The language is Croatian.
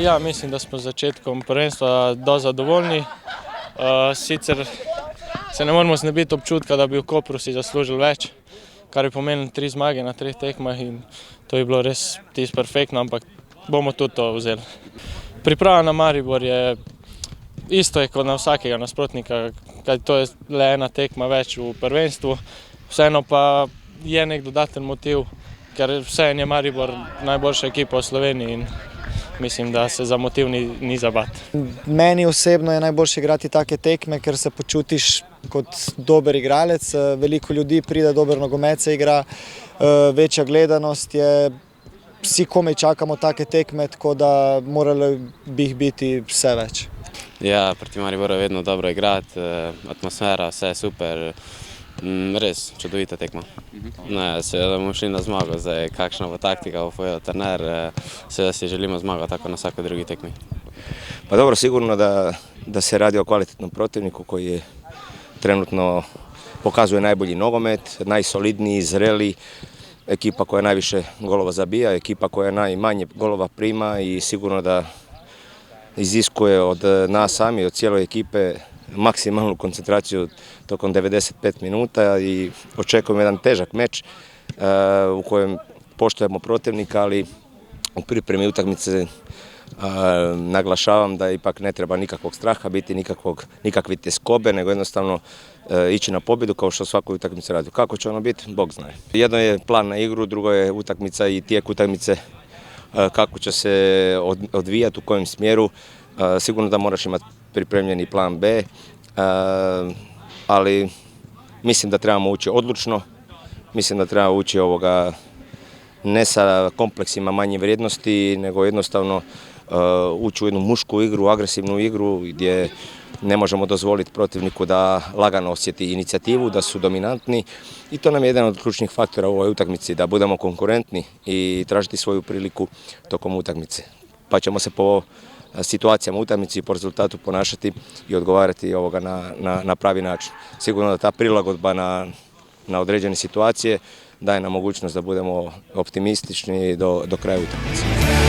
Ja mislim, da smo z začetkom prvenstva dosti zadovoljni. Sicer se ne moramo znebiti občutka, da bi v Kopru si zaslužili več, kar je pomenilo 3 zmage na 3 tekmah in to je bilo res tisto perfektno, ampak bomo tudi to vzeli. Priprava na Maribor je isto je kot na vsakega nasprotnika, kaj to je le ena tekma več v prvenstvu, vseeno pa je nek dodaten motiv, ker vseeno je Maribor najboljša ekipa v Sloveniji in mislim, da se za motiv ni za bati. Meni osebno je najboljše igrati take tekme, ker se počutiš kot dober igralec, veliko ljudi pride, dober nogomet se igra, večja gledanost je, vsi komaj čakamo take tekme, tako da moralo bi jih biti vse več. Ja, proti Mariboru je vedno dobro igrati, atmosfera, vse je super, res čudovita tekma. Seveda bomo šli na zmago, zdaj kakšna bo taktika, bo povedal trener, seveda si želimo zmago tako na svakoj drugi tekmi. Pa dobro, sigurno da se radi o kvalitetnom protivniku koji trenutno pokazuje najbolji nogomet, najsolidniji, zreli, ekipa koja najviše golova zabija, ekipa koja najmanje golova prima i sigurno da iziskuje od nas sami, od cijele ekipe maksimalnu koncentraciju tokom 95 minuta i očekujem jedan težak meč u kojem poštujemo protivnika, ali u pripremi utakmice naglašavam da ipak ne treba nikakvog straha biti, nikakve tjeskobe, nego jednostavno ići na pobjedu kao što svakoj utakmici radi. Kako će ono biti, Bog zna. Jedno je plan na igru, drugo je utakmica i tijek utakmice kako će se odvijati, u kojem smjeru. Sigurno da moraš imati pripremljeni plan B, ali mislim da trebamo ući odlučno, mislim da treba ući ne sa kompleksima manje vrijednosti, nego jednostavno ući u jednu mušku igru, agresivnu igru gdje ne možemo dozvoliti protivniku da lagano osjeti inicijativu, da su dominantni i to nam je jedan od ključnih faktora u ovoj utakmici, da budemo konkurentni i tražiti svoju priliku tokom utakmice. Pa ćemo se po situacijama utakmici i po rezultatu ponašati i odgovarati na pravi način. Sigurno da ta prilagodba na određene situacije daje nam mogućnost da budemo optimistični do kraja utakmice.